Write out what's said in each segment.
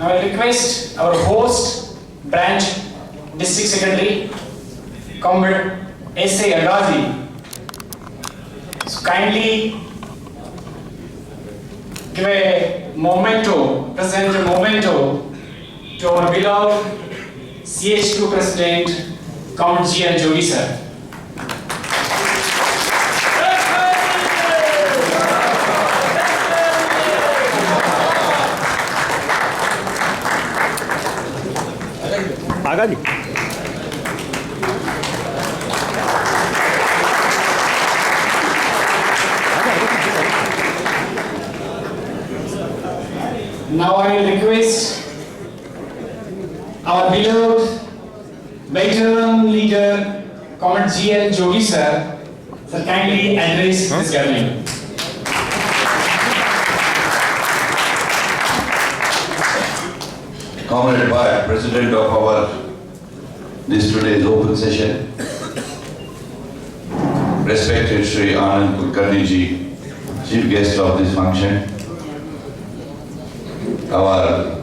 Now I request our host, branch district secretary, Comrade S.A. Agazi, to kindly give a memento, present a memento to our beloved CHQ President, Comrade Jogi sir. Agha ji Now I request our beloved veteran leader, Comrade Jogi sir, to kindly address this gathering. Comrade Bhatt, President of our this today's open session, respected Sri Anand Kulkarni ji, Chief Guest of this function, our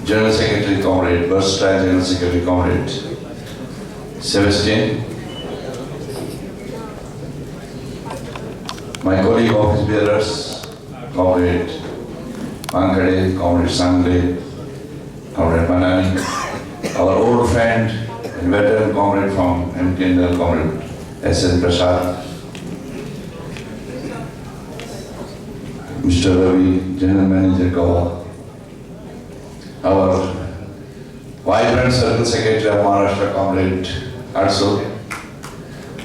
General Secretary Comrade, versatile General Secretary Comrade Sebastian, my colleague office bearers, Comrade Pankade, Comrade Sangle, Comrade Manani, our old friend and veteran comrade from MTNL, Comrade S.N. Prasad, Mr. Ravi, General Manager Goa, our vibrant Circle Secretary of Maharashtra, Comrade Arso,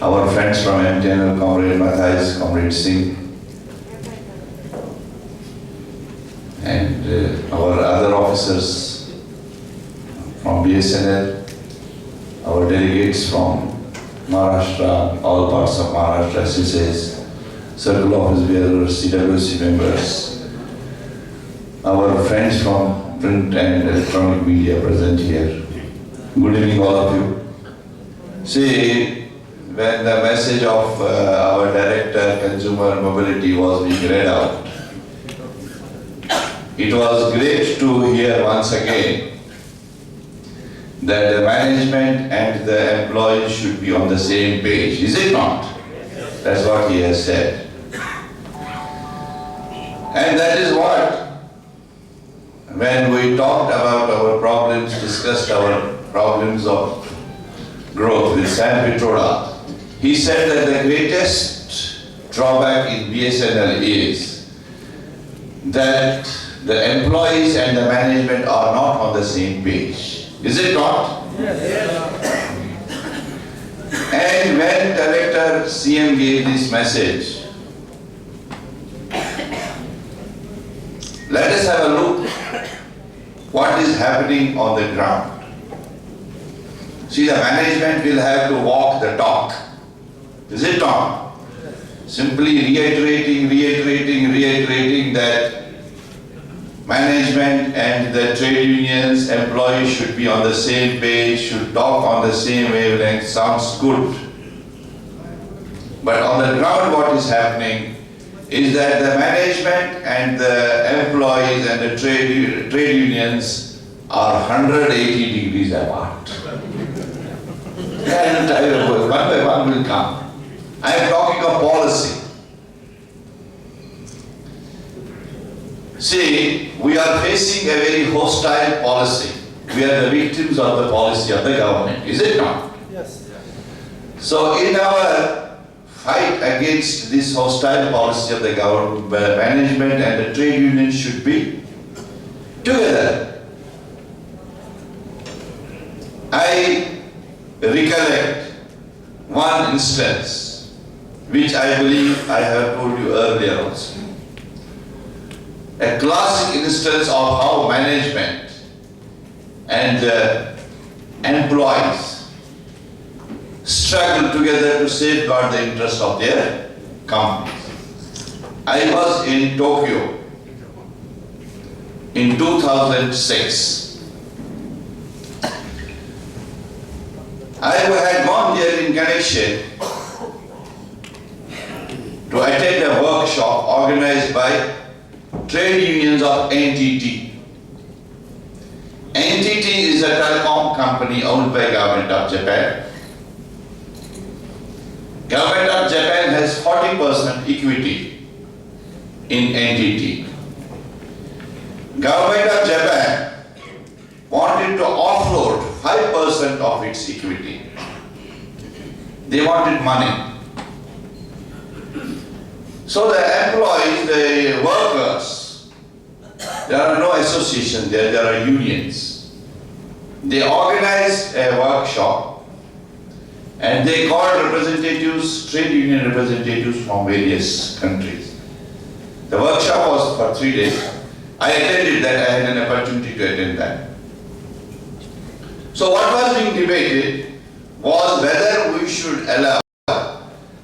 our friends from MTNL, Comrade Mathais, Comrade Singh, and our other officers from BSNL, our delegates from Maharashtra, all parts of Maharashtra, SSAs, Circle Office Bearers, CWC members, our friends from print and electronic media present here. Good evening all of you. See, when the message of our Director Consumer Mobility was being read out, it was great to hear once again that the management and the employees should be on the same page. Is it not? That's what he has said. And that is what, when we talked about our problems, discussed our problems of growth with Sam Pitroda, he said that the greatest drawback in BSNL is that the employees and the management are not on the same page. Is it not? Yes. And when Director CM gave this message, let us have a look what is happening on the ground. See, the management will have to walk the talk. Is it not? Simply reiterating that management and the trade unions, employees should be on the same page, should talk on the same wavelength, sounds good. But on the ground what is happening is that the management and the employees and the trade unions are 180 degrees apart. One by one will come. I am talking of policy. See, we are facing a very hostile policy. We are the victims of the policy of the government, is it not? Yes. So in our fight against this hostile policy of the government, management and the trade union should be together. I recollect one instance which I believe I have told you earlier also. A classic instance of how management and employees struggle together to safeguard the interests of their companies. I was in Tokyo in 2006. I had gone there in connection to attend a workshop organized by trade unions of NTT. NTT is a telecom company owned by government of Japan. Government of Japan has 40% equity in NTT. Government of Japan wanted to offload 5% of its equity. They wanted money. So the employees, the workers, there are no associations there, there are unions. They organized a workshop and they called representatives, trade union representatives from various countries. The workshop was for 3 days. I attended that, I had an opportunity to attend that. So what was being debated was whether we should allow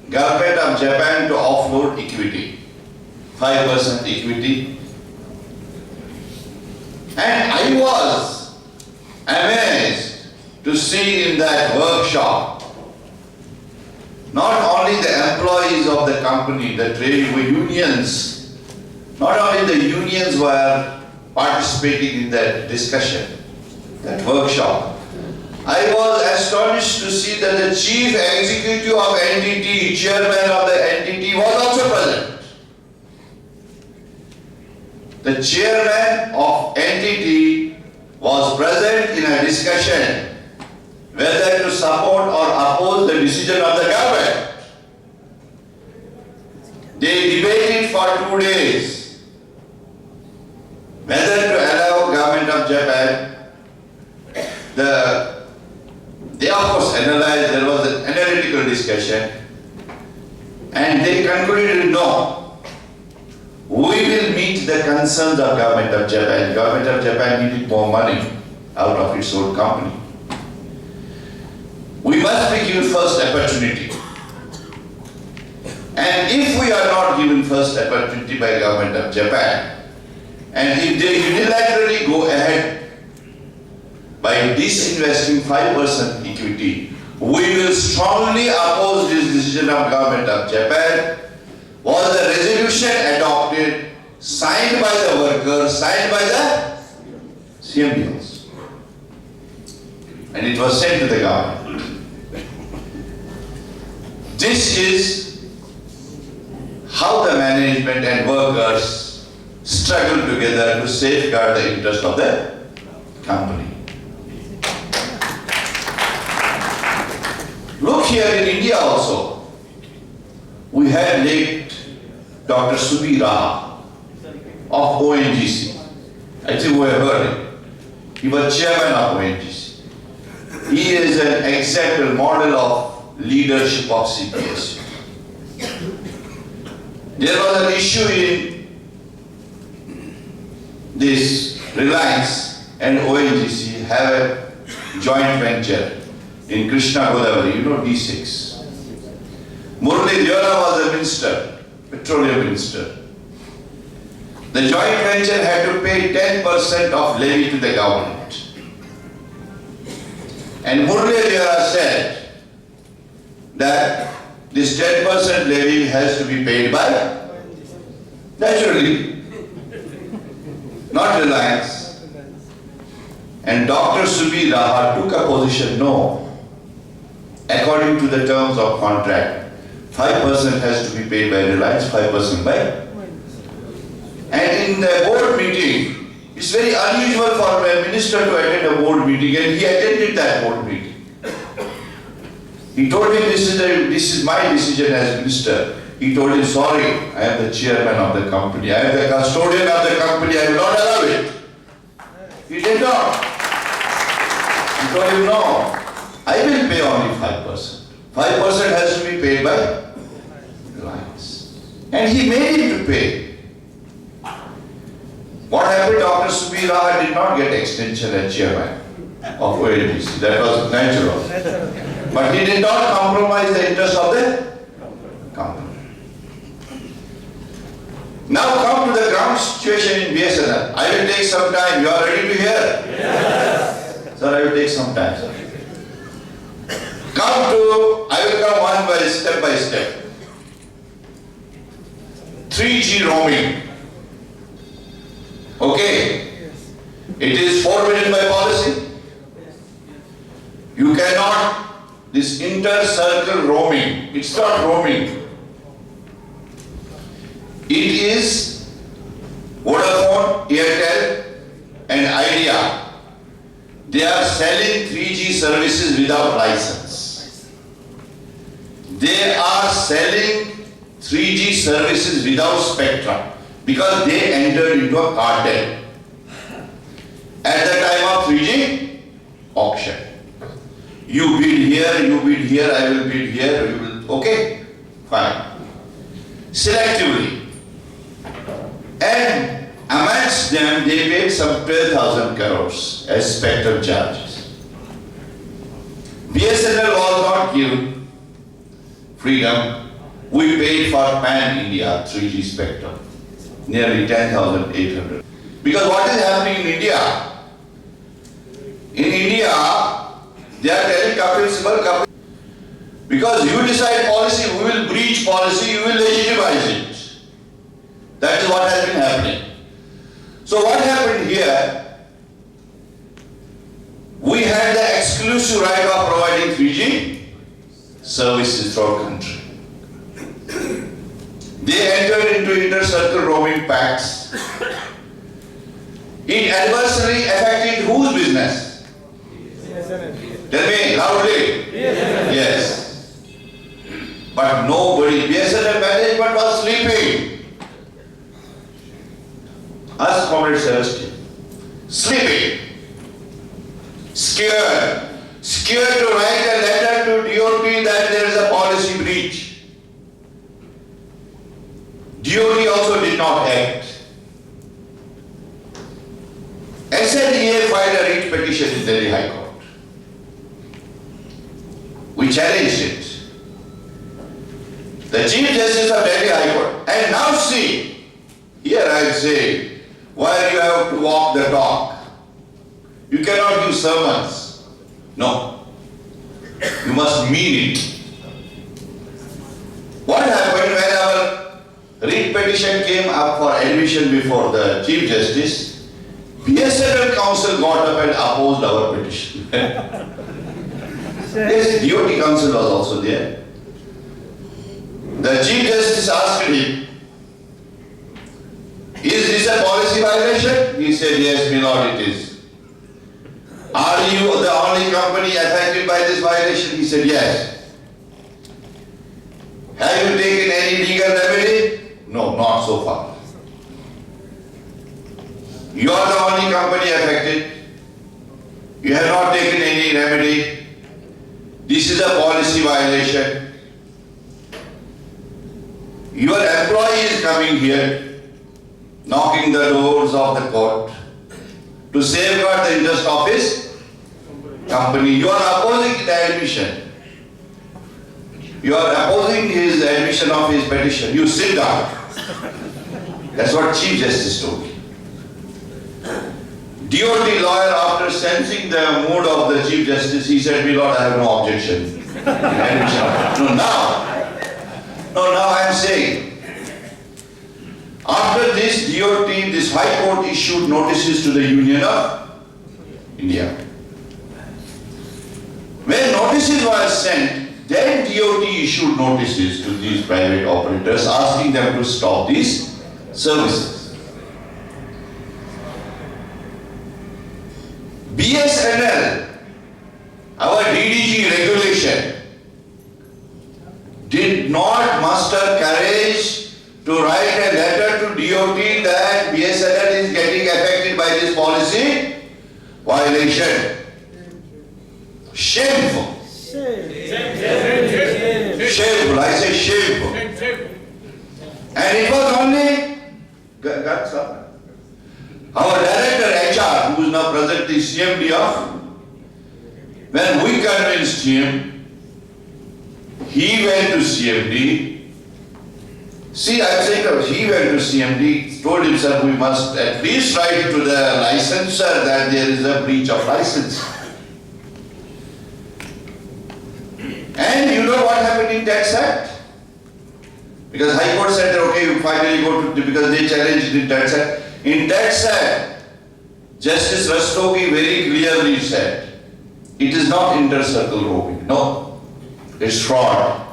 Government of Japan to offload equity, 5% equity. And I was amazed to see in that workshop not only the employees of the company, the trade unions, not only the unions were participating in that discussion, that workshop. I was astonished to see that the chief executive of NTT, chairman of the NTT, was also present. The chairman of NTT was present in a discussion whether to support or oppose the decision of the government. They debated for 2 days whether to allow government of Japan. They of course analyzed, there was an analytical discussion, and they concluded no. We will meet the concerns of government of Japan. Government of Japan needed more money out of its own company. We must be given first opportunity. And if we are not given first opportunity by government of Japan, and if they unilaterally go ahead by disinvesting 5% equity, we will strongly oppose this decision of government of Japan. Was the resolution adopted, signed by the workers, signed by the CMBs, and it was sent to the government. This is how the management and workers struggle together to safeguard the interest of the company. Look here in India also, we had late Dr. Subir Raha of ONGC. I think we have heard him. He was chairman of ONGC. He is an example model of leadership of CPSU. There was an issue in this Reliance and ONGC have a joint venture in Krishna Godavari, you know D6. Murali Vyora was the minister, petroleum minister. The joint venture had to pay 10% of levy to the government. And Murali Vyora said that this 10% levy has to be paid by, naturally, not Reliance. And Dr. Subir Raha took a position, no. According to the terms of contract, 5% has to be paid by Reliance, 5% by. And in the board meeting, it's very unusual for a minister to attend a board meeting, and he attended that board meeting. He told him, this is my decision as minister. He told him, sorry, I am the chairman of the company, I am the custodian of the company, I will not allow it. He did not. He told him, no, I will pay only 5%. 5% has to be paid by Reliance. And he made him to pay. What happened? Dr. Subir Raha did not get extension as chairman of ONGC. That was natural. But he did not compromise the interest of the company. Now come to the ground situation in BSNL. I will take some time. You are ready to hear? Yes. Sir, I will take some time, sir. I will come one by step. 3G roaming. Okay? It is forbidden by policy. You cannot, this inter-circle roaming, it's not roaming. It is Vodafone, Airtel and Idea. They are selling 3G services without license. They are selling 3G services without spectrum because they entered into a cartel at the time of 3G auction. You bid here, I will bid here, you will, okay, fine. Selectively. And amongst them, they paid some 12,000 crores as spectrum charges. BSNL was not given freedom. We paid for pan-India 3G spectrum, nearly 10,800. Because what is happening in India? In India, they are telling Kapil Sibal, because you decide policy, we will breach policy, you will legitimize it. That is what has been happening. So what happened here? We had the exclusive right of providing 3G services throughout the country. They entered into inter-circle roaming pacts. It adversely affected whose business? Tell me loudly. Yes. But nobody, BSNL management was sleeping. Ask Comrade Celestine. Sleeping. Scared. Scared to write a letter to DOT that there is a policy breach. DOT also did not act. SNEA filed a writ petition in Delhi High Court. We challenged it. The Chief Justice of Delhi High Court. And now see, here I say, why you have to walk the talk? You cannot give sermons. No. You must mean it. What happened when our writ petition came up for admission before the Chief Justice? BSNL Council got up and opposed our petition. Yes, DOT Council was also there. The Chief Justice asked him, is this a policy violation? He said, yes, my lord, it is. Are you the only company affected by this violation? He said, yes. Have you taken any legal remedy? No, not so far. You are the only company affected. You have not taken any remedy. This is a policy violation. Your employee is coming here, knocking the doors of the court to safeguard the interest of his company. You are opposing the admission. You are opposing his admission of his petition. You sit down. That's what Chief Justice told me. DOT lawyer, after sensing the mood of the Chief Justice, he said, my lord, I have no objection. No, now I am saying, after this DOT, this High Court issued notices to the Union of India. When notices were sent, then DOT issued notices to these private operators asking them to stop these services. BSNL, our DDG regulation, did not muster courage to write a letter to DOT that BSNL is getting affected by this policy violation. Shameful. Shameful, I say shameful. And it was only our director HR, who is now present the CMD of, when we convinced him, he went to CMD. See, I am saying he went to CMD, told himself we must at least write to the licensor that there is a breach of license. And you know what happened in Tax Act? Because High Court said, okay, you finally go to, because they challenged in Tax Act. In that said, Justice Rastogi very clearly said, it is not inter-circle roaming. No, it's fraud.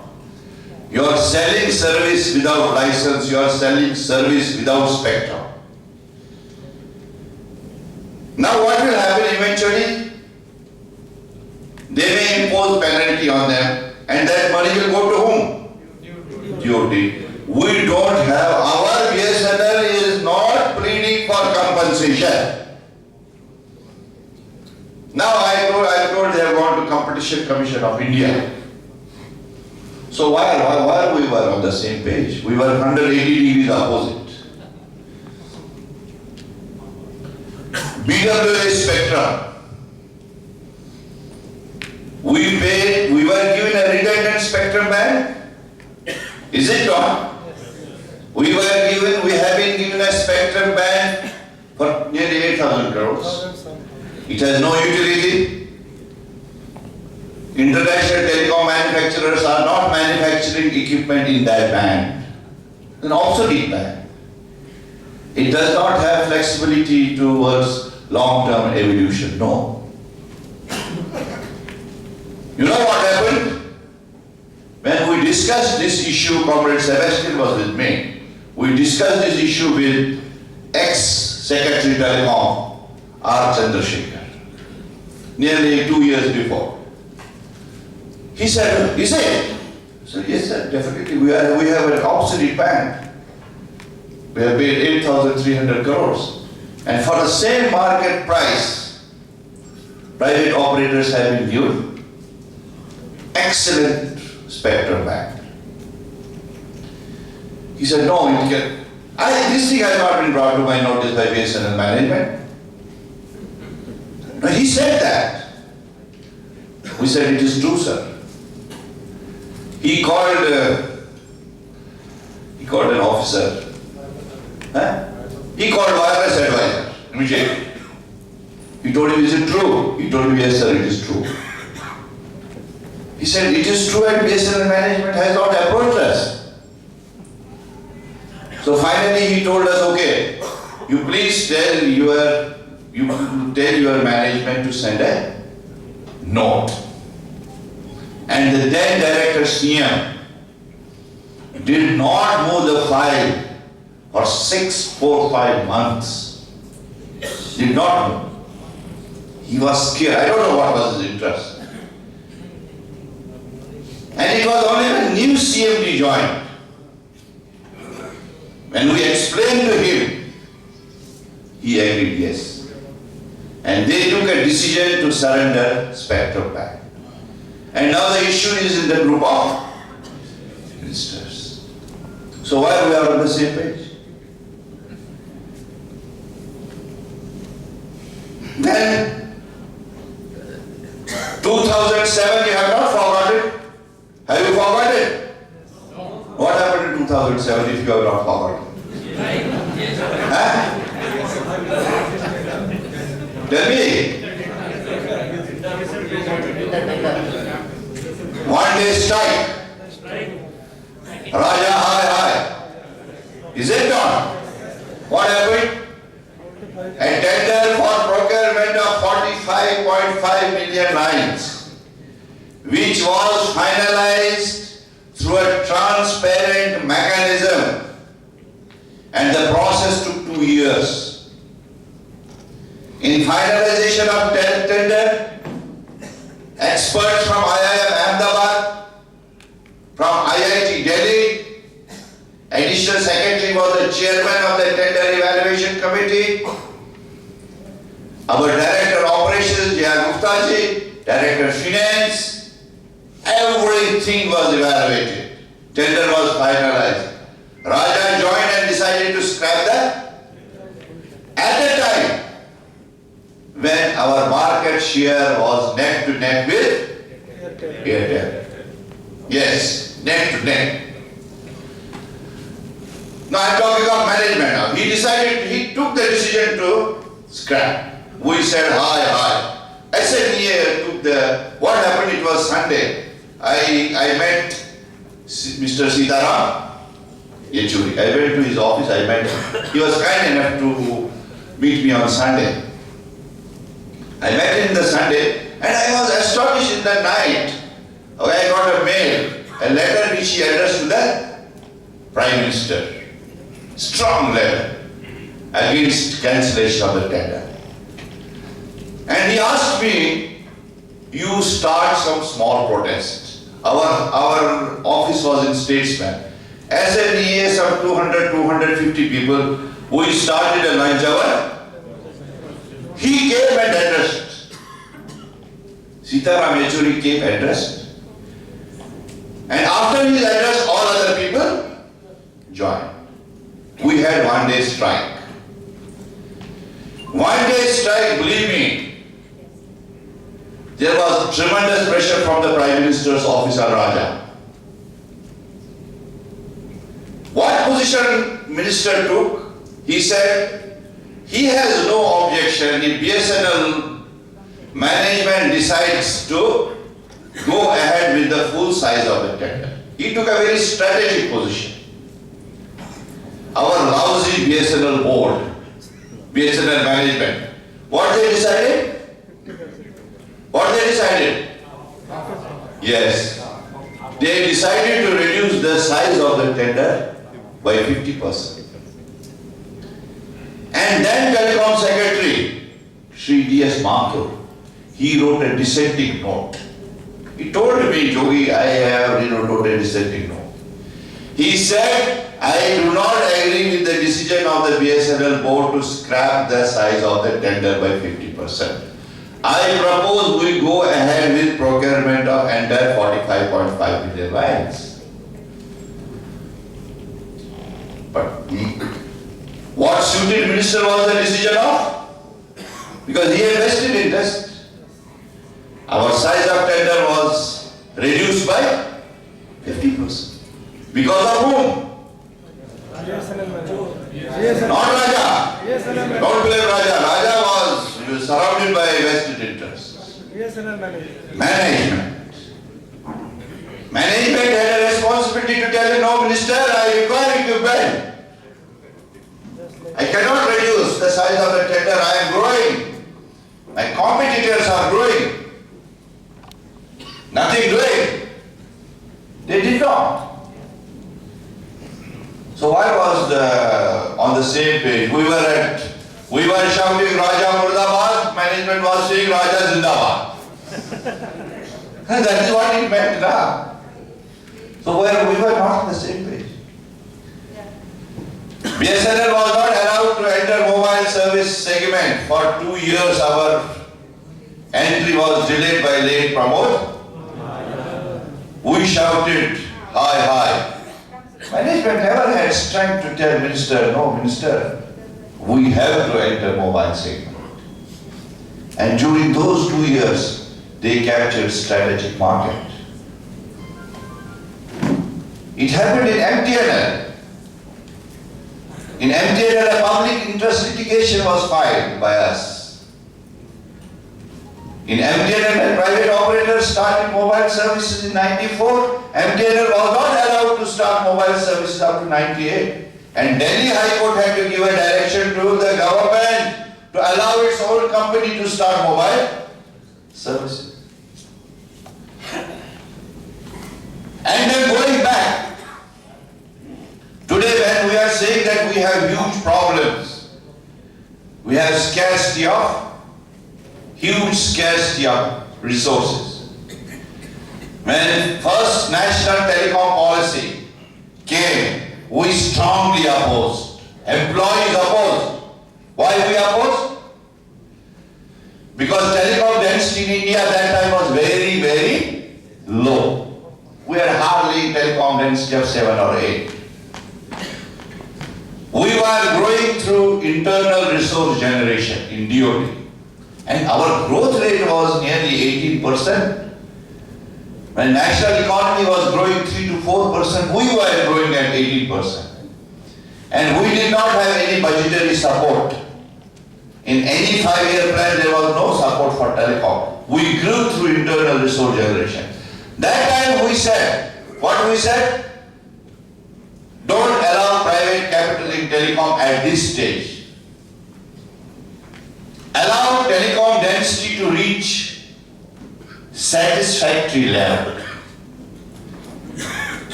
You are selling service without license, you are selling service without spectrum. Now what will happen eventually? They may impose penalty on them and that money will go to whom? DoD. We don't have, our BSNL is not pleading for compensation. Now I told they have gone to Competition Commission of India. So why we were on the same page? We were 180 degrees opposite. BWA spectrum. We were given a redundant spectrum band. Is it not? We have been given a spectrum band for nearly 8,000 crores. It has no utility. International telecom manufacturers are not manufacturing equipment in that band. It's an obsolete band. It does not have flexibility towards long-term evolution, no. You know what happened? When we discussed this issue, Comrade Sebastian was with me. We discussed this issue with ex-Secretary Telecom, R. Chandrasekhar, nearly 2 years before. He said, is it? So yes sir, definitely. We have an obsolete band. We have paid 8,300 crores. And for the same market price, private operators have been given excellent spectrum band. He said, no, it can. This thing has not been brought to my notice by BSNL management. No, he said that. We said, it is true, sir. He called an officer. He called wireless advisor immediately. He told him, is it true? He told me, yes sir, it is true. He said, it is true and BSNL management has not approached us. So finally he told us, okay, you please tell your management to send a note. And the then director CM did not move the file for 5 months. Did not move. He was scared. I don't know what was his interest. And it was only when new CMD joined. When we explained to him, he agreed yes. And they took a decision to surrender spectrum back. And now the issue is in the group of ministers. So why we are on the same page? Then 2007 you have not forgotten. Have you forgotten? No. What happened in 2007 if you have not forgotten? Huh? Tell me. One day strike. Raja high. Is it not? What happened? A tender for procurement of 45.5 million lines, which was finalized through a transparent mechanism, and the process took 2 years. In finalization of tender, experts from IIM Ahmedabad, from IIT Delhi, additional secretary was the chairman of the tender evaluation committee, our director operations, J.R. Gupta ji, director finance, everything was evaluated. Tender was finalized. Raja joined and decided to scrap that. At the time when our market share was neck to neck with Airtel. Yes, neck to neck. Now I am talking of management now. He took the decision to scrap. We said hi. SNEA took what happened, it was Sunday. I met Mr. Sitaram Yechuri. I went to his office, I met him. He was kind enough to meet me on Sunday. I met him the Sunday and I was astonished in the night. I got a mail, a letter which he addressed to the Prime Minister. Strong letter against cancellation of the tender. And he asked me, you start some small protest. Our office was in Statesman. As an EA, some 200-250 people, we started a lunch hour. He came and addressed. Sitaram Yechuri came addressed. And after his address, all other people joined. We had 1 day strike. 1 day strike, believe me, there was tremendous pressure from the Prime Minister's office on Raja. What position Minister took? He said he has no objection if BSNL management decides to go ahead with the full size of the tender. He took a very strategic position. Our lousy BSNL board, BSNL management, what they decided? What they decided? Yes. They decided to reduce the size of the tender by 50%. And then Telecom Secretary, Sri D.S. Mathur, he wrote a dissenting note. He told me, Jogi, I have wrote a dissenting note. He said, I do not agree with the decision of the BSNL board to scrap the size of the tender by 50%. I propose we go ahead with procurement of entire 45.5 million lines. But what suited minister was the decision of? Because he had vested interest. Our size of tender was reduced by 50%. Because of whom? Not Raja. Don't blame Raja. Raja was surrounded by vested interests. Management. Management had a responsibility to tell him, no minister, I require equipment. I cannot reduce the size of the tender, I am growing. My competitors are growing. Nothing doing. They did not. So I was on the same page. We were shouting Raja Murdabad, management was saying Raja Zindabad. That is what it meant now. So we were not on the same page. BSNL was not allowed to enter mobile service segment. For 2 years our entry was delayed by late promote. We shouted, hi, hi. Management never had strength to tell minister, no minister, we have to enter mobile segment. And during those 2 years, they captured strategic market. It happened in MTNL. In MTNL, a public interest litigation was filed by us. In MTNL, when private operators started mobile services in 94, MTNL was not allowed to start mobile services up to 98. And Delhi High Court had to give a direction to the government to allow its own company to start mobile services. And then going back, today when we are saying that we have huge problems, we have huge scarcity of resources. When first national telecom policy came, we strongly opposed. Employees opposed. Why we opposed? Because telecom density in India at that time was very, very low. We had hardly telecom density of 7 or 8. We were growing through internal resource generation in DOT. And our growth rate was nearly 18%. When national economy was growing 3 to 4%, we were growing at 18%. And we did not have any budgetary support. In any 5-year plan, there was no support for telecom. We grew through internal resource generation. That time we said, what we said? Don't allow private capital in telecom at this stage. allow telecom density to reach satisfactory level.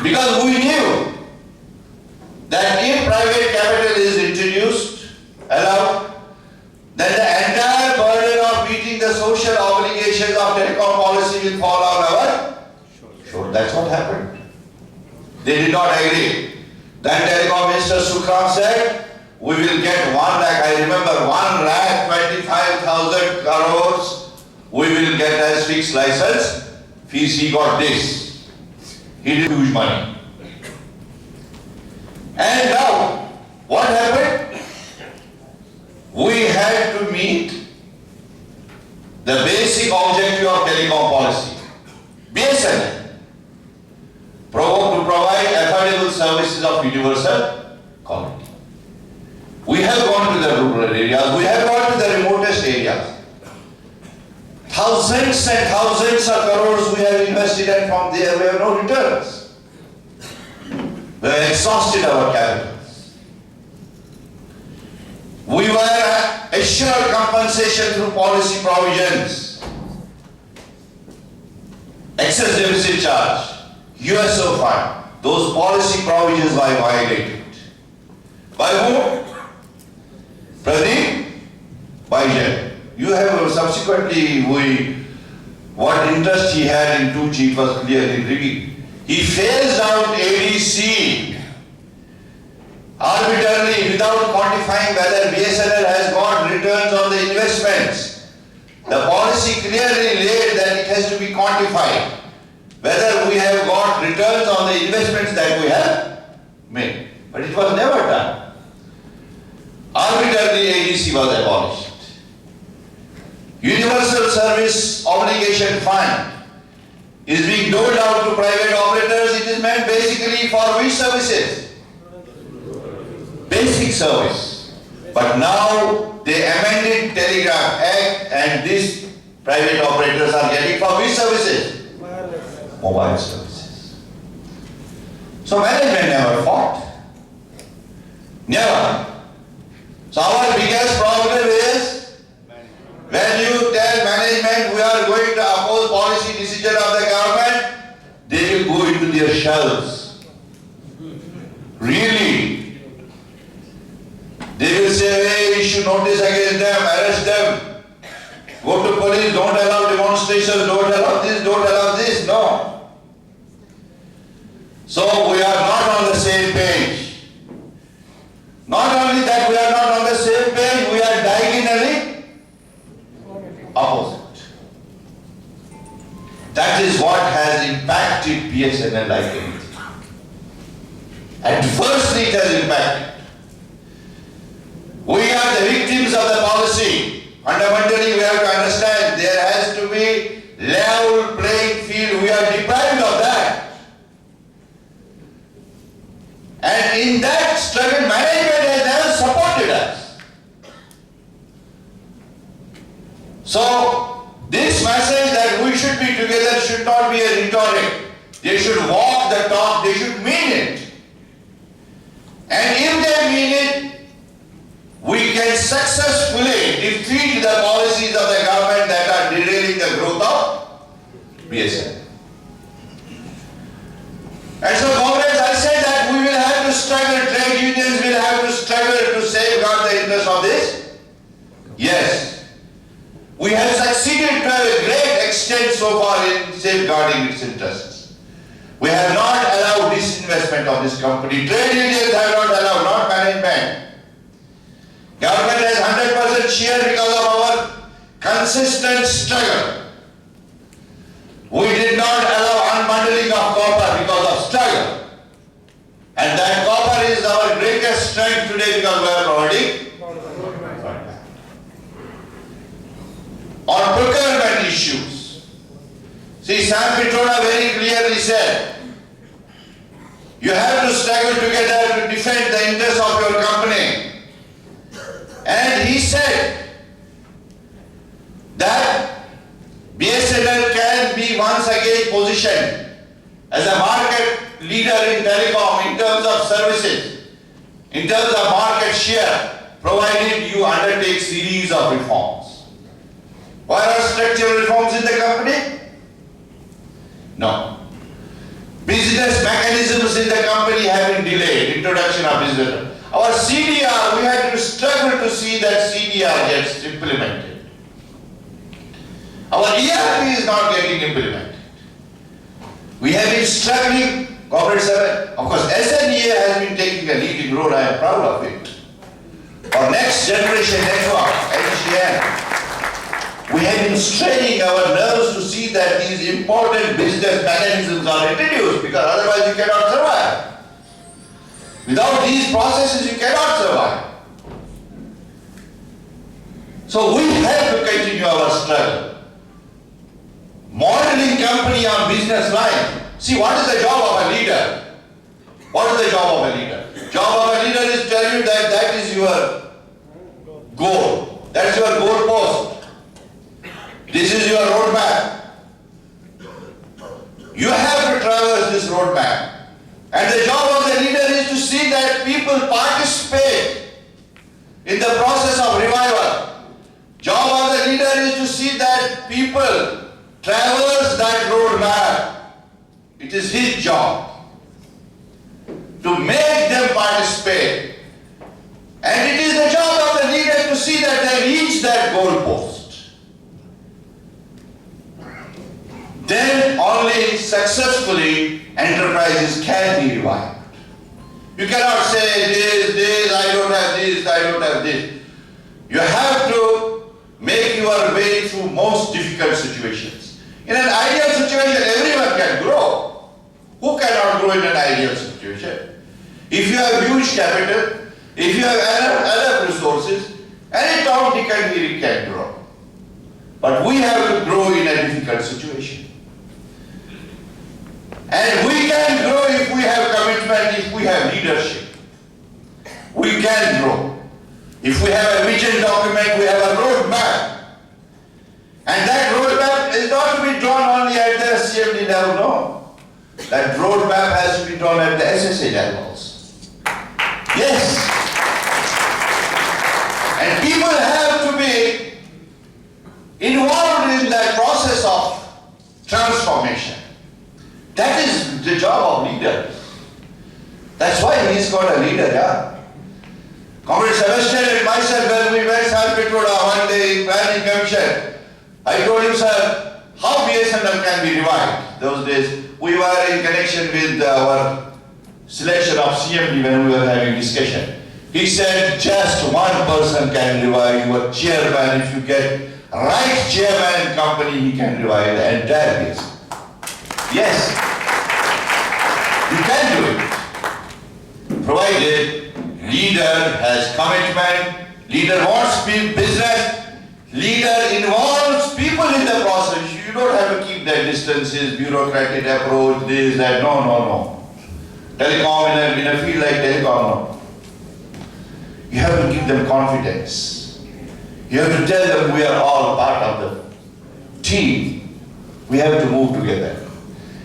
Because we knew that if private capital is introduced, allowed, then the entire burden of meeting the social obligations of telecom policy will fall on our shoulders. That's what happened. They did not agree. Then Telecom Minister Sukram said, we will get 1 lakh, I remember 1,25,000 crores, we will get as fixed license fees. He got this. He did huge money. And now, what happened? We had to meet the basic objective of telecom policy. BSNL. To provide affordable services of universal quality. We have gone to the rural areas, we have gone to the remotest areas. Thousands and thousands of crores we have invested, and from there we have no returns. We have exhausted our capitals. We were assured compensation through policy provisions. Excess deficit charge, USO fund, those policy provisions were violated. By whom? Pradeep? By Jen. You have subsequently, what interest he had in 2G was clearly revealed. He phased out ADC arbitrarily without quantifying whether BSNL has got returns on the investments. The policy clearly laid that it has to be quantified, whether we have got returns on the investments that we have made. But it was never done. Arbitrarily ADC was abolished. Universal Service Obligation Fund is being doled out to private operators. It is meant basically for which services? Basic service. But now they amended Telegraph Act, and these private operators are getting for which services? Mobile services. So management never fought. Never. So our biggest problem is when you tell management we are going to oppose policy decision of the government, they will go into their shells. Really. They will say, hey, issue notice against them, arrest them, go to police, don't allow demonstrations, don't allow this, don't allow this. No. So we are not on the same page. Not only that, we are not on the same page, we are diagonally opposite. That is what has impacted BSNL like anything. Adversely it has impacted. We are the victims of the policy. Fundamentally we have to understand there has to be level playing field. We are deprived of that. And in that struggle, management has never supported us. So, this message that we should be together should not be a rhetoric. They should walk the talk, they should mean it. And if they mean it, we can successfully defeat the policies of the government that are derailing the growth of BSNL. And so, comrades, I say that we will have to struggle, trade unions will have to struggle to safeguard the interests of this. Yes. We have succeeded to a great extent so far in safeguarding its interests. We have not allowed disinvestment of this company. Trade unions have not allowed, not management. Government has 100% share because of our consistent struggle. We did not allow unbundling of copper because of struggle. And that copper is our greatest strength today because we are providing. On procurement issues, see, Sam Petrona very clearly said, you have to struggle together to defend the interests of your company. And he said that BSNL can be once again positioned as a market leader in telecom in terms of services, in terms of market share, provided you undertake series of reforms. structural reforms in the company? No. Business mechanisms in the company have been delayed, introduction of business. Our CDR, we had to struggle to see that CDR gets implemented. Our ERP is not getting implemented. We have been struggling, corporate service. Of course, SNEA has been taking a leading role, I am proud of it. Our next generation network, NGN, we have been straining our nerves to see that these important business mechanisms are introduced, because otherwise you cannot survive. Without these processes, you cannot survive. So we have to continue our struggle. Modeling company on business line. See, what is the job of a leader? What is the job of a leader? Job of a leader is tell you that that is your goal. That's your goal post. This is your roadmap. You have to traverse this roadmap. And the job of the leader is to see that people participate in the process of revival. Job of the leader is to see that people traverse that roadmap. It is his job to make them participate. And it is the job of the leader to see that they reach that goal post. Then only successfully enterprises can be revived. You cannot say this, I don't have this, I don't have this. You have to make your way through most difficult situations. In an ideal situation, everyone can grow. Who cannot grow in an ideal situation? If you have huge capital, if you have enough resources, any Tom, Dick and Harry can grow. But we have to grow in a difficult situation. And we can grow if we have commitment, if we have leadership. We can grow. If we have a vision document, we have a roadmap. And that roadmap is not to be drawn only at the CMD level, no. That roadmap has to be drawn at the SSA levels. Yes. And people have to be involved in that process of transformation. That is the job of leader. That's why he's called a leader, yeah. Comrade Sebastian and myself, when we went Salpetoda one day in planning commission, I told him, sir, how BSNL can be revived? Those days, we were in connection with our selection of CMD when we were having discussion. He said, just one person can revive your chairman. If you get right chairman company, he can revive the entire business. Yes, you can do it, provided leader has commitment, leader wants business, leader involves people in the process. You don't have to keep that distances, bureaucratic approach, this, that, no. Telecom in a field like telecom, no. You have to give them confidence. You have to tell them we are all part of the team. We have to move together.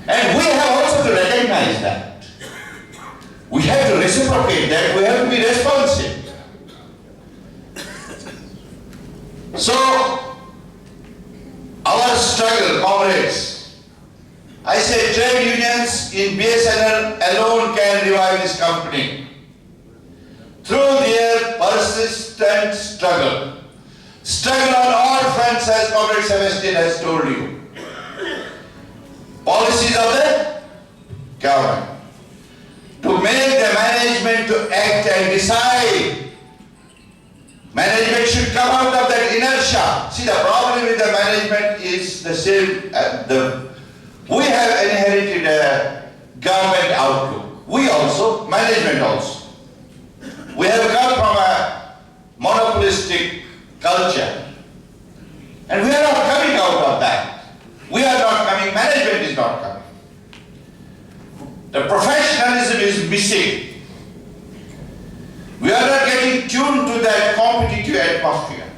And we have also to recognize that. We have to reciprocate that. We have to be responsive. So, our struggle, comrades, I say trade unions in BSNL alone can revive this company through their persistent struggle. Struggle on all fronts, as Comrade Sebastian has told you. Policies of the government. To make the management to act and decide. Management should come out of that inertia. See, the problem with the management is the same. We have inherited a government outlook. We also, management also. We have come from a monopolistic culture. And we are not coming out of that. We are not coming, management is not coming. The professionalism is missing. We are not getting tuned to that competitive atmosphere.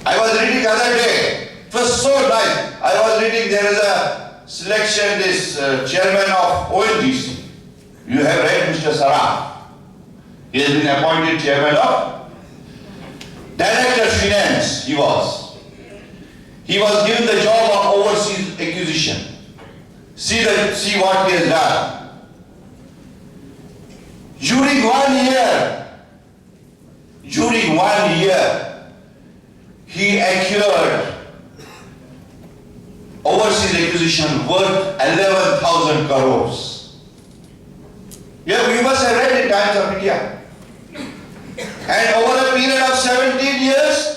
I was reading the other day, it was so nice. I was reading, there is a selection, this chairman of ONGC. You have read Mr. Saraf. He has been appointed chairman of Director Finance, he was. He was given the job of overseas acquisition. See what he has done. During 1 year, he acquired overseas acquisition worth 11,000 crores. Yeah, you must have read in Times of India. And over a period of 17 years,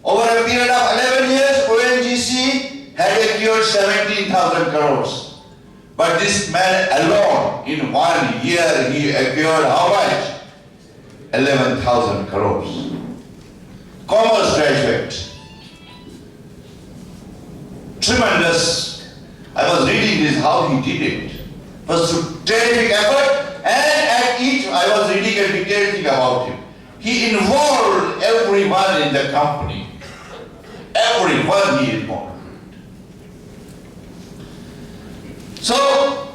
over a period of 11 years, ONGC had acquired 17,000 crores. But this man alone, in 1 year, he acquired how much? 11,000 crores. Commerce graduate. Tremendous. I was reading this, how he did it. Was through terrific effort, and at each, I was reading a detailed thing about him. He involved everyone in the company. Everyone he involved. So,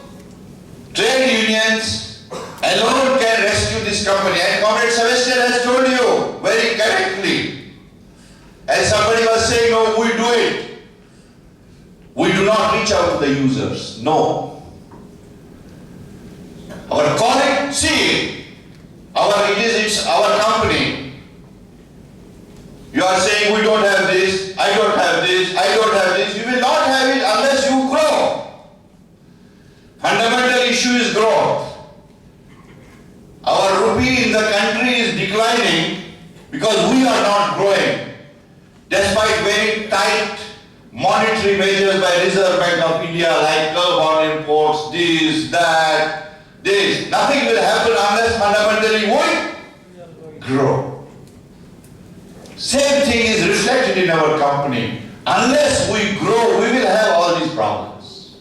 trade unions alone can rescue this company. And Comrade Sebastian has told you very correctly. As somebody was saying, no, we do it. We do not reach out to the users. No. Our colleague, see, it's our company. You are saying we don't have this, I don't have this, I don't have this. You will not have it unless you grow. Fundamental issue is growth. Our rupee in the country is declining because we are not growing. Despite very tight monetary measures by Reserve Bank of India like curb on imports, this, that, this. Nothing will happen unless fundamentally we grow. Same thing is reflected in our company. Unless we grow, we will have all these problems.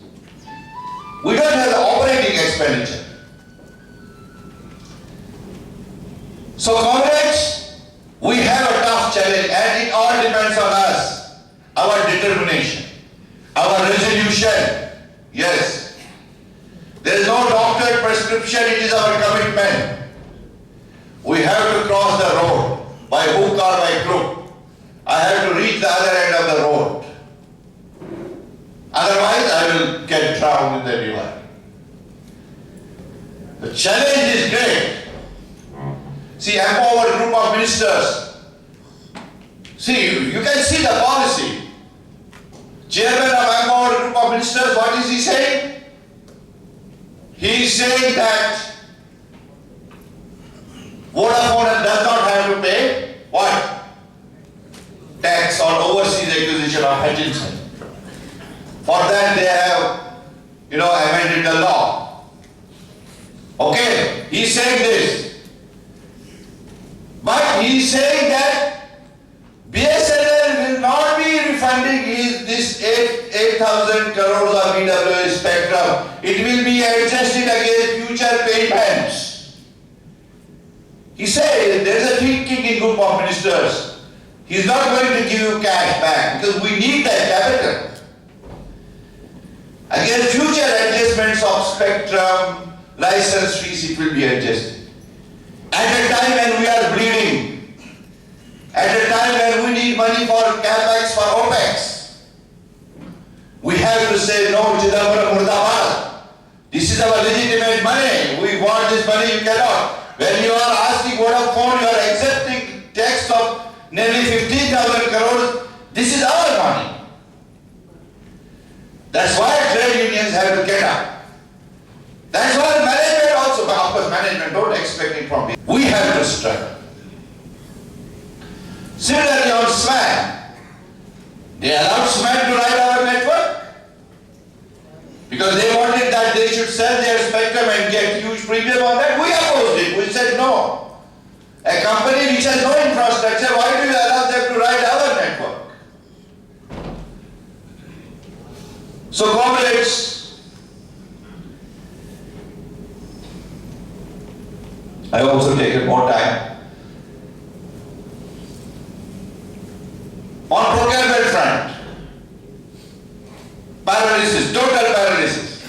We don't have the operating expenditure. So comrades, we have a tough challenge and it all depends on us. Our determination, our resolution. Yes. There is no doctor prescription, it is our commitment. We have to cross the road by hook or by crook. I have to reach the other end of the road. Otherwise, I will get drowned in the river. The challenge is great. See, empowered group of ministers. See, you can see the policy. Chairman of empowered group of ministers, what is he saying? He is saying that Vodafone does not have to pay what? Tax on overseas acquisition of Hutchinson. For that they have, amended the law. Okay, he is saying this. But he is saying that BSNL will not be refunding this 8,000 crores of EWA spectrum. It will be adjusted against future payments. He says there is a thinking in group of ministers. He is not going to give you cash back because we need that capital. Against future adjustments of spectrum, license fees, it will be adjusted. At a time when we are bleeding, at a time when we need money for capex, for OPEX, we have to say no, Chidambaram Murdabad. This is our legitimate money. We want this money, you cannot. When you are asking Vodafone, you are accepting tax of nearly 15,000 crores. This is our money. That's why trade unions have to get up. That's why management also, but of course management don't expect it from me. We have to struggle. Similarly on SMAN, they allowed SMAN to ride our network because they wanted that they should sell their spectrum and get huge premium on that. We opposed it. We said no. A company which has no infrastructure, why do you allow them to ride our network? So comrades, I also taken more time. On procurement front, paralysis, total paralysis.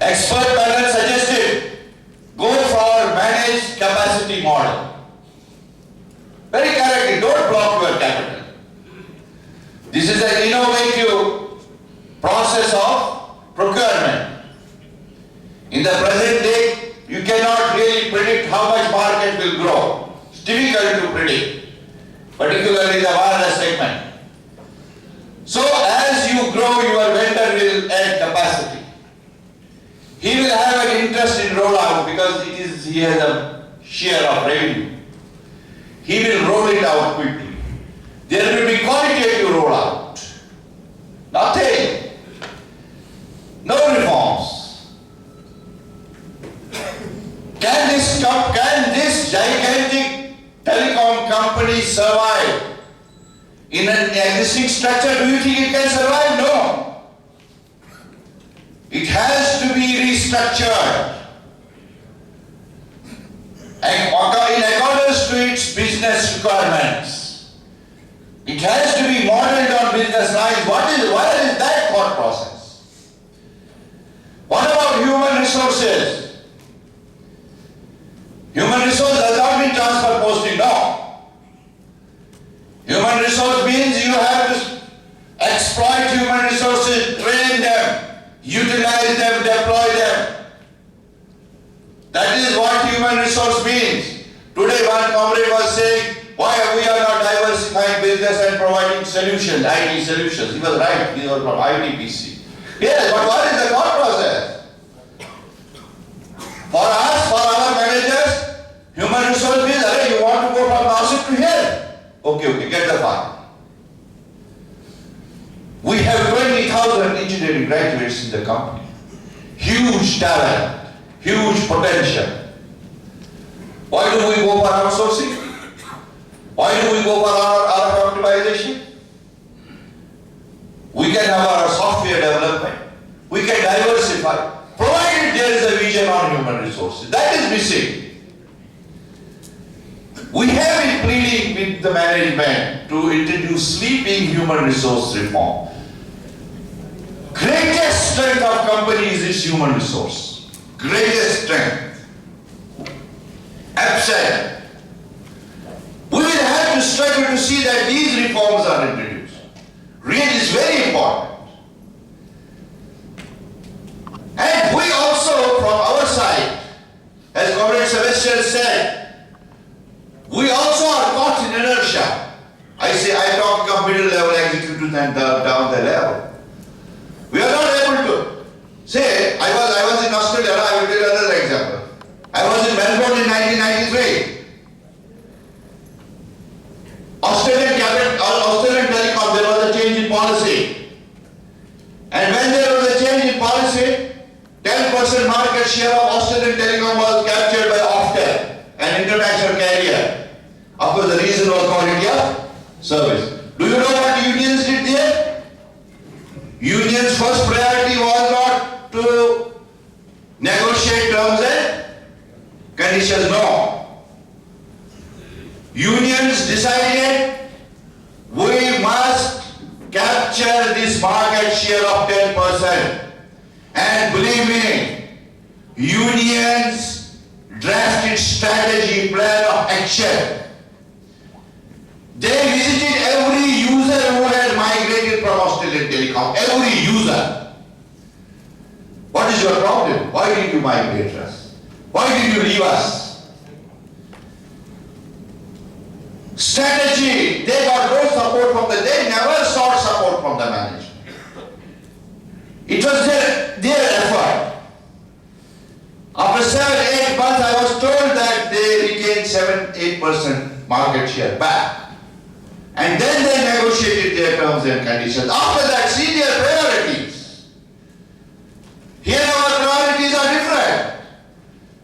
Expert panel suggested go for managed capacity model. Very correctly, don't block your capital. This is an innovative process of procurement. In the present day, you cannot really predict how much market will grow. It's difficult to predict, particularly the wireless segment. So as you grow, your vendor will add capacity. He will have an interest in rollout because he has a share of revenue. He will roll it out quickly. There will be qualitative rollout. Nothing. No reforms. Can this gigantic telecom company survive in an existing structure? Do you think it can survive? No. It has to be restructured in accordance to its business requirements. It has to be modeled on business lines. What is that thought process? What about human resources? Human resource does not mean transfer posting, no. Human resource means you have to exploit human resources, train them, utilize them, deploy them. That is what human resource means. Today one comrade was saying, why we are not diversifying business and providing solutions, IT solutions. He was right, he was from ITPC. Yes, but what is the thought process? For us, for our managers, human resource means, you want to go from Nasik to here. Okay, get the file. We have 20,000 engineering graduates in the company. Huge talent, huge potential. Why do we go for outsourcing? Why do we go for our optimization? We can have our software development. We can diversify, provided there is a vision on human resources. That is missing. We have been pleading with the management to introduce sleeping human resource reform. Greatest strength of companies is human resource. Greatest strength. Absent. We will have to struggle to see that these reforms are introduced. Really, it's very important. And we also, from our side, as Comrade Sebastian said, we also are caught in inertia. I talk of middle level executives and down the level. We are not able to say, I was in Australia, I will tell you another example. I was in Melbourne in 1993. Australian Telecom, there was a change in policy. And when there was a change in policy, 10% market share of Australian Telecom was captured by Oftel, an international carrier. Of course, the reason was quality of service. Do you know what unions did there? Unions' first priority was not to negotiate terms and conditions, no. Unions decided we must capture this market share of 10%. And believe me, unions drafted strategy plan of action. They visited every user who had migrated from Australian Telecom, every user. What is your problem? Why did you migrate us? Why did you leave us? Strategy, they got no support from they never sought support from the management. It was their effort. After 7-8 months, I was told that they regained 7-8% market share back. And then they negotiated their terms and conditions. After that, see their priorities. Here our priorities are different.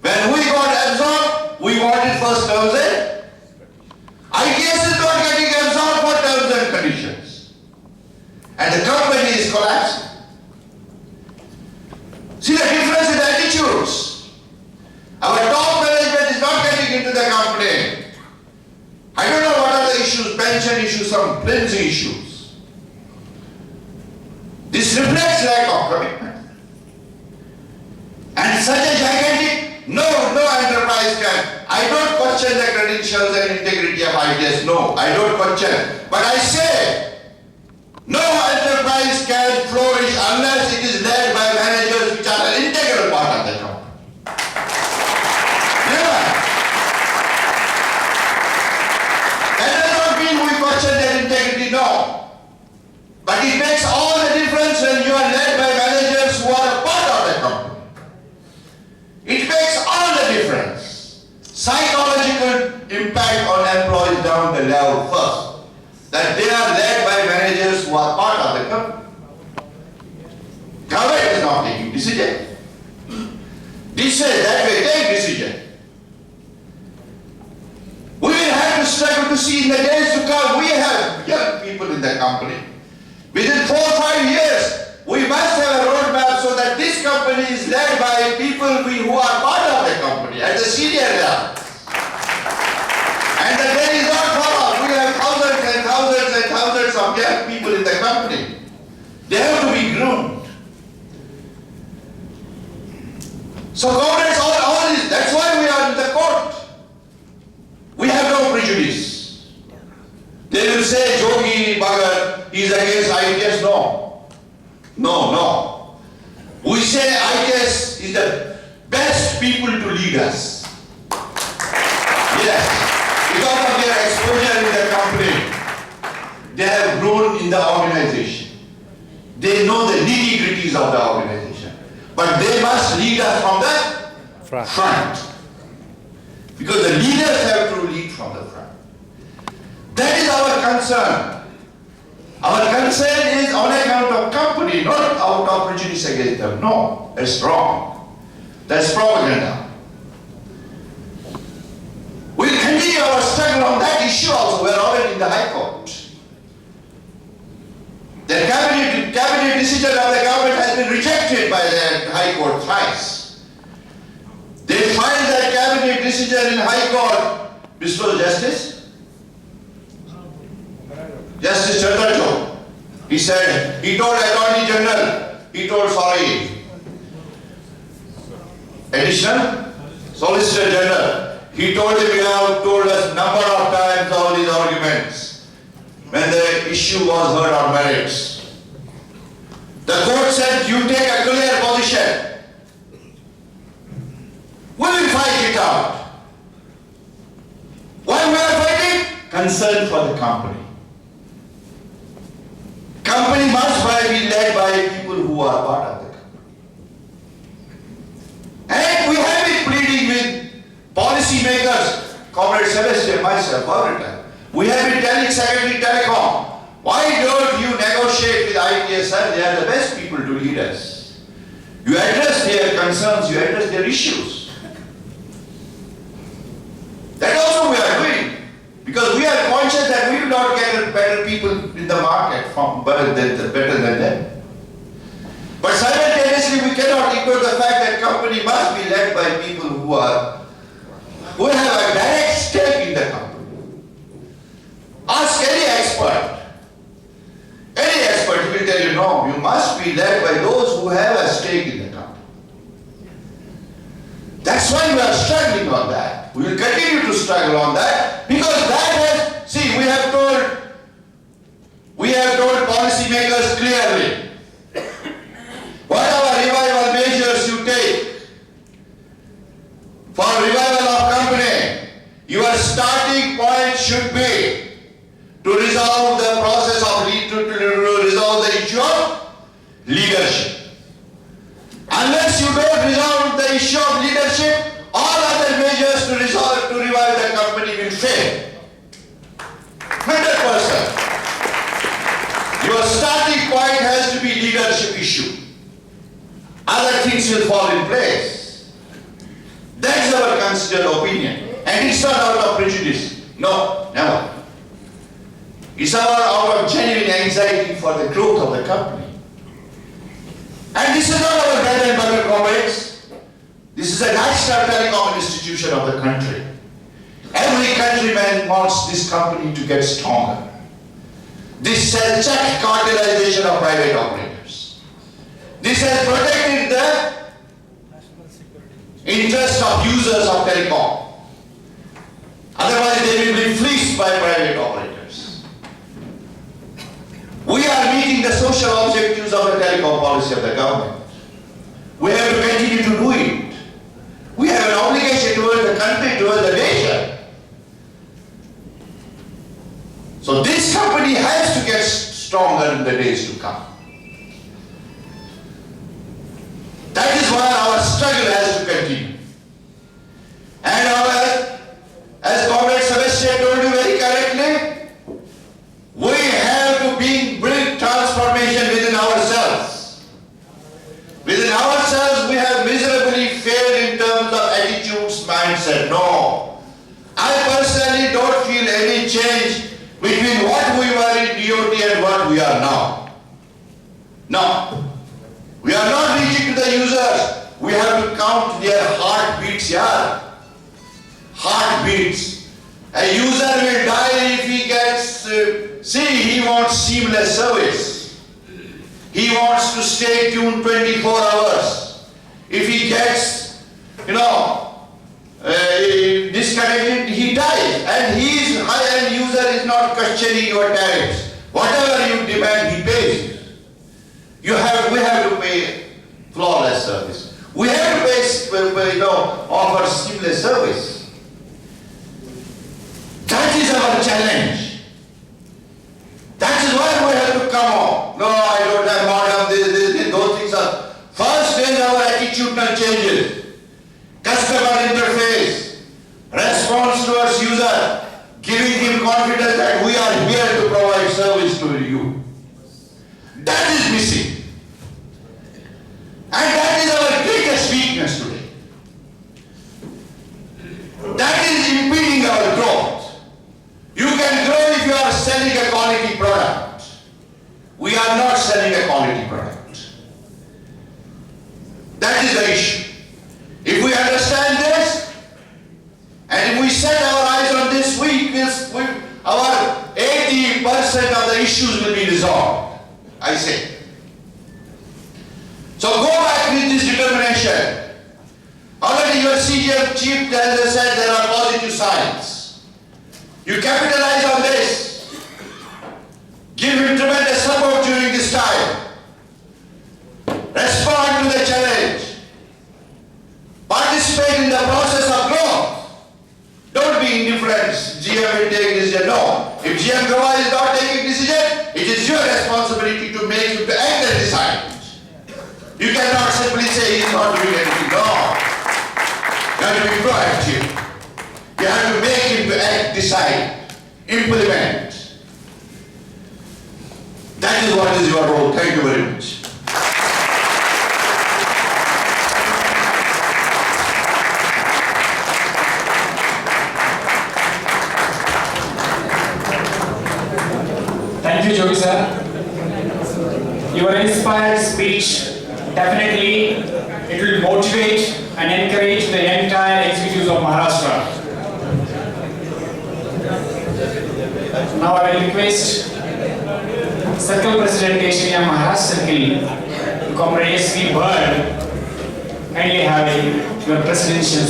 When we got absorbed, we wanted first terms and ITS is not getting absorbed for terms and conditions. And the company is collapsing. See the difference in attitudes. Our top management is not getting into the company. I don't know what are the issues, pension issues, some flimsy issues. This reflects lack of commitment. And such a gigantic, no enterprise can. I don't question the credentials and integrity of ITS, no, I don't question. But I say, No enterprise can flourish unless it is led by managers which are an integral part of the company. Never. That does not mean we question their integrity, no. But it makes all the difference when you are led by managers who are a part of the company. It makes all the difference. Psychological impact on employees down the level first. That they are led by managers who are part of the company. Government is not taking decision. This way, that way, take decision. We will have to struggle to see in the days to come. We have young people in the company. Within 4 or 5 years, we must have a roadmap so that this company is led by people who are part of the company at the senior level. And the day is not far off. We have thousands and thousands and thousands of young people in the company. They have to be groomed. So comrades, all this, that's why we are in the court. We have no prejudice. They will say Jogi Bhagat is against ITS. No. No, no. We say ITS is the best people to lead us. Yes. Because of their exposure in the company, they have grown in the organization. They know the nitty-gritties of the organization. But they must lead us from the front. Because the leaders have to lead from the front. That is our concern. Our concern is on account of company, not out of prejudice against them. No, that's wrong. That's propaganda. We'll continue our struggle on that issue also. We're already in the High Court. The cabinet decision of the government has been rejected by the High Court thrice. They filed that cabinet decision in High Court. Mr. Justice Chandrachud. He said, he told Attorney General, Additional Solicitor General, he told him, you have told us number of times all these arguments when the issue was heard on merits. The court said, you take a clear position. We will fight it out. Why we are fighting? Concern for the company. Company must be led by people who are part of the company. And we have been pleading with policy makers, Comrade Celeste, myself, every time. We have been telling Secretary Telecom, why don't you negotiate with ITSL? They are the best people to lead us. You address their concerns, you address their issues. That also we are doing. Because we are conscious that we will not get better people in the market from better than them. But simultaneously we cannot ignore the fact that company must be led by people who have a direct stake in the company. Ask any expert. Any expert will tell you, no, you must be led by those who have a stake in the company. That's why we are struggling on that. We will continue to struggle on that because that has, see, we have told policymakers clearly, whatever revival measures you take for revival of company, your starting point should be to resolve the process of to resolve the issue of leadership. Unless you don't resolve the issue of leadership, all other measures to revive the company will fail. 100%. Your starting point has to be leadership issue. Other things will fall in place. That's our considered opinion. And it's not out of prejudice. No, never. It's out of genuine anxiety for the growth of the company. And this is not our bread and butter, comrades. This is a national telecom institution of the country. Every countryman wants this company to get stronger. This has checked cartelization of private operators. This has protected the interest of users of telecom. Otherwise they will be fleeced by private operators. We are meeting the social objectives of the telecom policy of the government. We have to continue to do it. We have an obligation towards the country, towards the nation. So this company has to get stronger in the days to come. That is why our struggle has to continue. And as Comrade Sebastian told you very correctly, we have to bring transformation within ourselves. Within ourselves, we have miserably failed in terms of attitudes, mindset. No. I personally don't feel any change between what we were in DOT and what we are now. No. We are not reaching to the users. We have to count their heartbeats here. Heartbeats. A user will die if he gets, he wants seamless service. He wants to stay tuned 24 hours. If he gets, disconnected, he dies. And his high-end user is not questioning your tariffs. Whatever you demand, he pays. We have to pay flawless service. We have to offer seamless service. That is our challenge. That is why we have to come on. No, I don't have modem, those things are. First is our attitudinal changes. Customer interface, response towards user, giving him confidence that we are here to provide service to you. That is missing. And that is our greatest weakness today. That is impeding our growth. You can grow if you are selling a quality product. We are not selling a quality product. That is the issue. If we understand this, and if we set our eyes on this, our 80% of the issues will be resolved, I say. So go back with this determination. Already your CGM chief has said there are positive signs. You capitalize on this. Give him tremendous support during this time. Respond to the challenge. Participate in the process of growth. Don't be indifferent. GM will take decision. No. If GM Gawai is not taking decision, it is your responsibility to make him to act and decide. You cannot simply say he is not doing anything. No. You have to be proactive. You have to make him to act, decide, implement. That is what is your role. Thank you very much. Thank you, Jogi sir. Your inspired speech, definitely it will motivate and encourage the entire executives of Maharashtra. Now I will request Circle President Asia Maharashtra Circle, Comrade S.V. Bird, kindly having your presidential